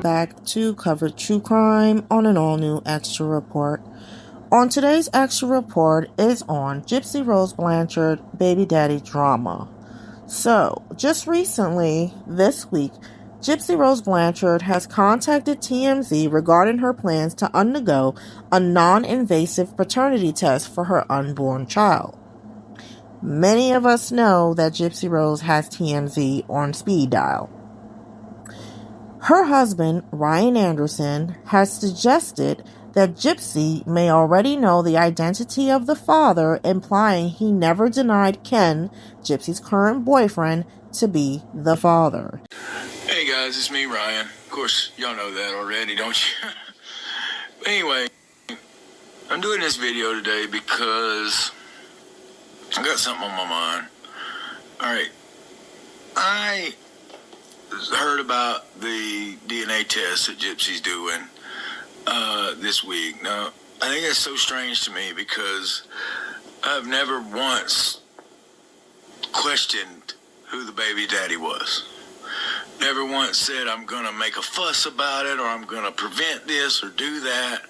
back to cover true crime on an all-new Extra Report. On today's Extra Report is on Gypsy Rose Blanchard baby daddy drama. So, just recently, this week, Gypsy Rose Blanchard has contacted TMZ regarding her plans to undergo a non-invasive paternity test for her unborn child. Many of us know that Gypsy Rose has TMZ on speed dial. Her husband, Ryan Anderson, has suggested that Gypsy may already know the identity of the father, implying he never denied Ken, Gypsy's current boyfriend, to be the father. Hey guys, it's me, Ryan. Of course, y'all know that already, don't you? Anyway, I'm doing this video today because I got something on my mind. Alright, I heard about the DNA test that Gypsy's doing this week. Now, I think that's so strange to me because I've never once questioned who the baby daddy was. Never once said I'm going to make a fuss about it or I'm going to prevent this or do that.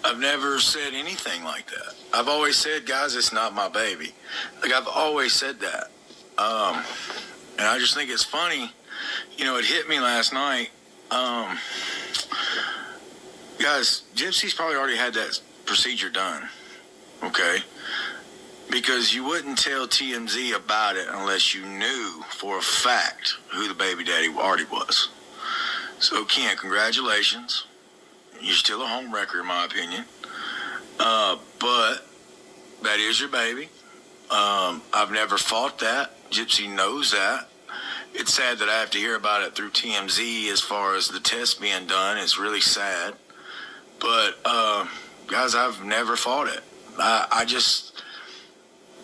I've never said anything like that. I've always said, guys, it's not my baby. Like, I've always said that. And I just think it's funny. You know, it hit me last night. Guys, Gypsy's probably already had that procedure done, okay? Because you wouldn't tell TMZ about it unless you knew for a fact who the baby daddy already was. So, Ken, congratulations. You're still a homewrecker, in my opinion. But that is your baby. I've never fought that. Gypsy knows that. It's sad that I have to hear about it through TMZ as far as the test being done. It's really sad. But, guys, I've never fought it. I just,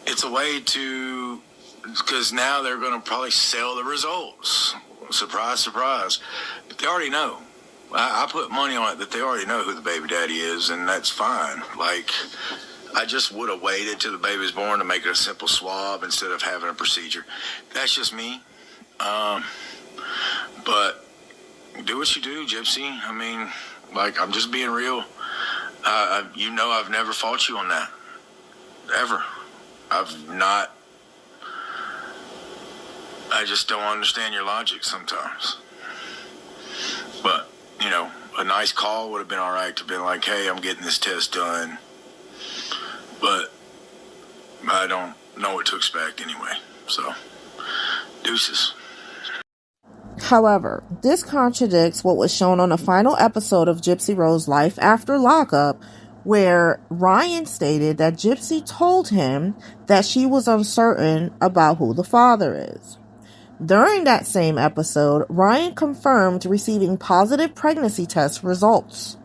it's a way to, because now they're going to probably sell the results. Surprise, surprise. But they already know. I put money on it that they already know who the baby daddy is, and that's fine. Like, I just would have waited till the baby was born to make it a simple swab instead of having a procedure. That's just me. But do what you do, Gypsy. I mean, like, I'm just being real. You know I've never fought you on that. Ever. I just don't understand your logic sometimes. But, you know, a nice call would have been all right to be like, hey, I'm getting this test done. But I don't know what to expect anyway. So, deuces. However, this contradicts what was shown on the final episode of Gypsy Rose Life After Lockup, where Ryan stated that Gypsy told him that she was uncertain about who the father is. During that same episode, Ryan confirmed receiving positive pregnancy test results.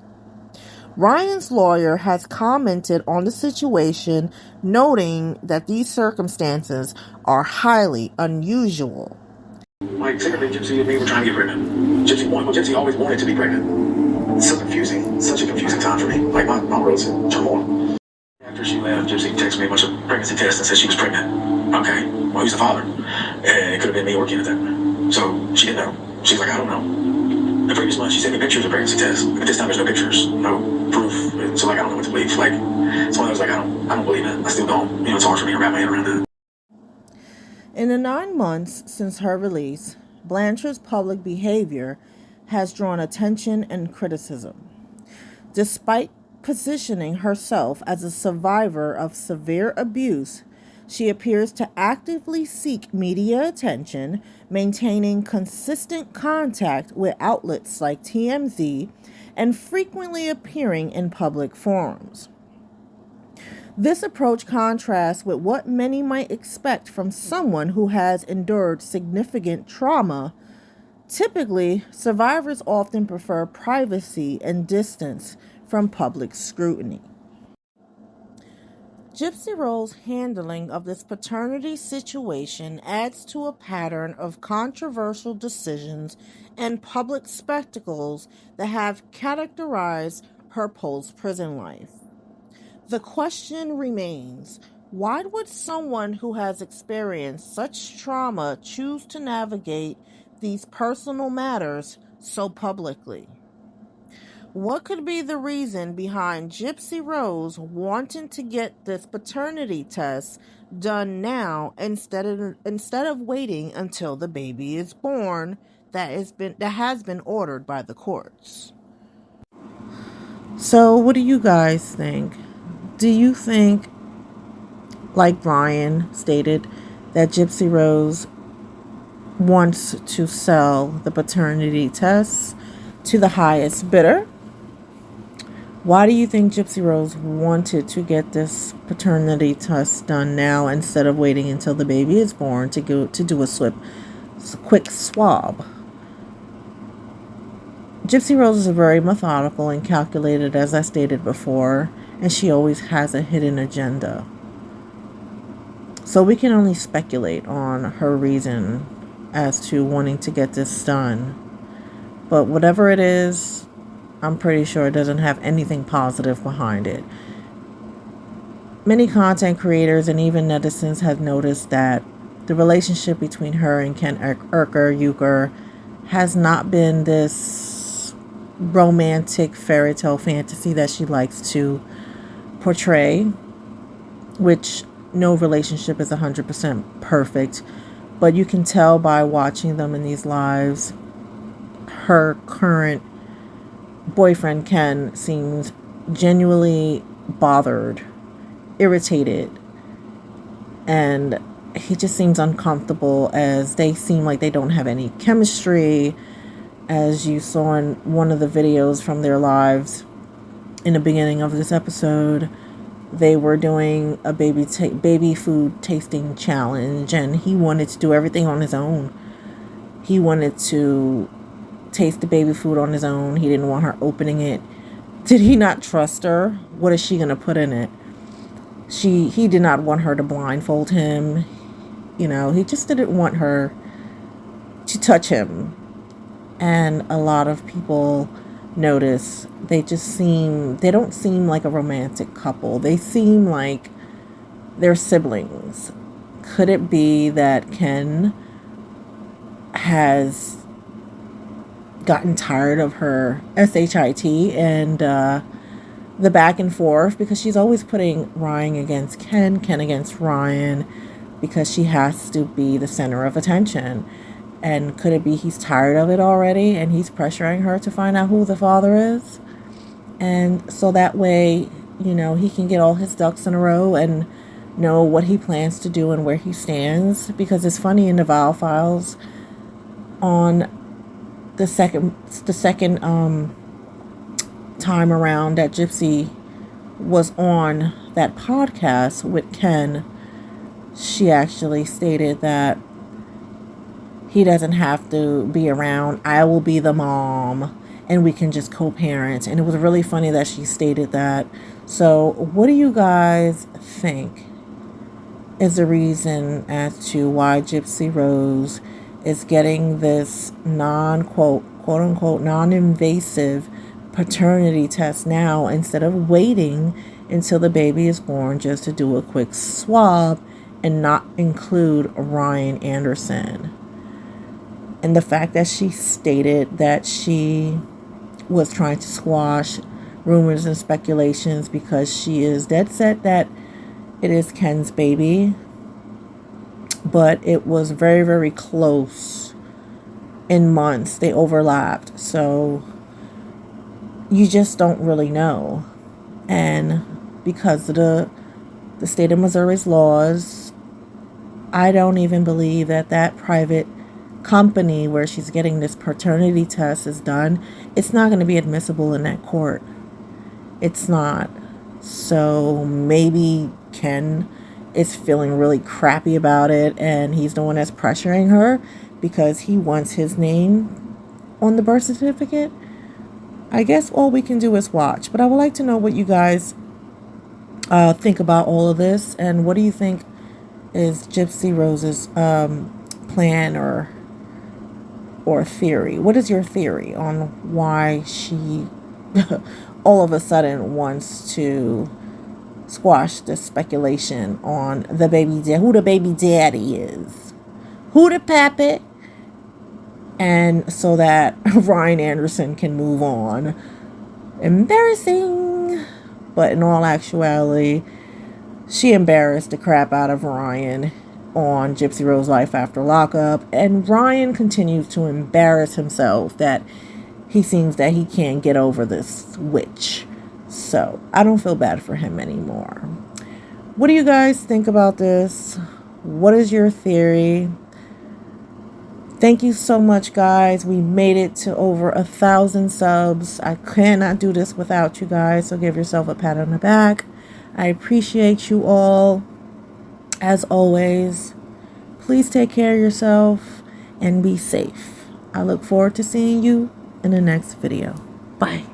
Ryan's lawyer has commented on the situation, noting that these circumstances are highly unusual. Like, secretly, Gypsy and me were trying to get pregnant. Gypsy always wanted to be pregnant. It's so confusing. Such a confusing time for me. Like, my world's in turmoil. After she left, Gypsy texted me a bunch of pregnancy tests and said she was pregnant. Okay, well, who's the father? And it could have been me or Ken at that. So, she didn't know. She's like, I don't know. The previous month, she sent me pictures of pregnancy tests. But this time, there's no pictures, no proof. So, like, I don't know what to believe. Like, it's one of those, like, I don't believe it. I still don't. You know, it's hard for me to wrap my head around that. In the 9 months since her release, Blanchard's public behavior has drawn attention and criticism. Despite positioning herself as a survivor of severe abuse, she appears to actively seek media attention, maintaining consistent contact with outlets like TMZ, and frequently appearing in public forums. This approach contrasts with what many might expect from someone who has endured significant trauma. Typically, survivors often prefer privacy and distance from public scrutiny. Gypsy Rose's handling of this paternity situation adds to a pattern of controversial decisions and public spectacles that have characterized her post-prison life. The question remains, why would someone who has experienced such trauma choose to navigate these personal matters so publicly? What could be the reason behind Gypsy Rose wanting to get this paternity test done now instead of waiting until the baby is born that has been ordered by the courts? So, what do you guys think? Do you think, like Brian stated, that Gypsy Rose wants to sell the paternity test to the highest bidder? Why do you think Gypsy Rose wanted to get this paternity test done now instead of waiting until the baby is born to do a quick swab? Gypsy Rose is very methodical and calculated, as I stated before, and she always has a hidden agenda. So we can only speculate on her reason as to wanting to get this done. But whatever it is, I'm pretty sure it doesn't have anything positive behind it. Many content creators and even netizens have noticed that the relationship between her and Ken Urker has not been this romantic fairy tale fantasy that she likes to portray, which no relationship is 100% perfect, but you can tell by watching them in these lives. Her current boyfriend Ken seems genuinely bothered, irritated, and he just seems uncomfortable, as they seem like they don't have any chemistry. As you saw in one of the videos from their lives in the beginning of this episode, they were doing a baby food tasting challenge, and he wanted to do everything on his own. He wanted to taste the baby food on his own. He didn't want her opening it. Did he not trust her? What is she going to put in it? He did not want her to blindfold him. He just didn't want her to touch him. And a lot of people notice they don't seem like a romantic couple. They seem like they're siblings. Could it be that Ken has gotten tired of her SHIT and the back and forth, because she's always putting Ryan against Ken against Ryan, because she has to be the center of attention? And could it be he's tired of it already and he's pressuring her to find out who the father is? And so that way, he can get all his ducks in a row and know what he plans to do and where he stands. Because it's funny, in the Vile Files, on the second time around that Gypsy was on that podcast with Ken, she actually stated that he doesn't have to be around. I will be the mom and we can just co-parent. And it was really funny that she stated that. So what do you guys think is the reason as to why Gypsy Rose is getting this quote unquote non-invasive paternity test now instead of waiting until the baby is born just to do a quick swab and not include Ryan Anderson? And the fact that she stated that she was trying to squash rumors and speculations because she is dead set that it is Ken's baby. But it was very, very close in months. They overlapped. So you just don't really know. And because of the state of Missouri's laws, I don't even believe that private company where she's getting this paternity test is done. It's not going to be admissible in that court. It's not. So maybe Ken is feeling really crappy about it, and he's the one that's pressuring her because he wants his name on the birth certificate. I guess all we can do is watch. But I would like to know what you guys think about all of this, and what do you think is Gypsy Rose's plan or theory? What is your theory on why she all of a sudden wants to squash the speculation on who the baby daddy is? Who the pappy? and so that Ryan Anderson can move on. Embarrassing. But in all actuality, she embarrassed the crap out of Ryan on Gypsy Rose Life After Lockup, and Ryan continues to embarrass himself that he seems that he can't get over this witch. So I don't feel bad for him anymore. What do you guys think about this? What is your theory? Thank you so much, guys. We made it to over 1,000 subs. I cannot do this without you guys, so give yourself a pat on the back. I appreciate you all. As always, please take care of yourself and be safe. I look forward to seeing you in the next video. Bye.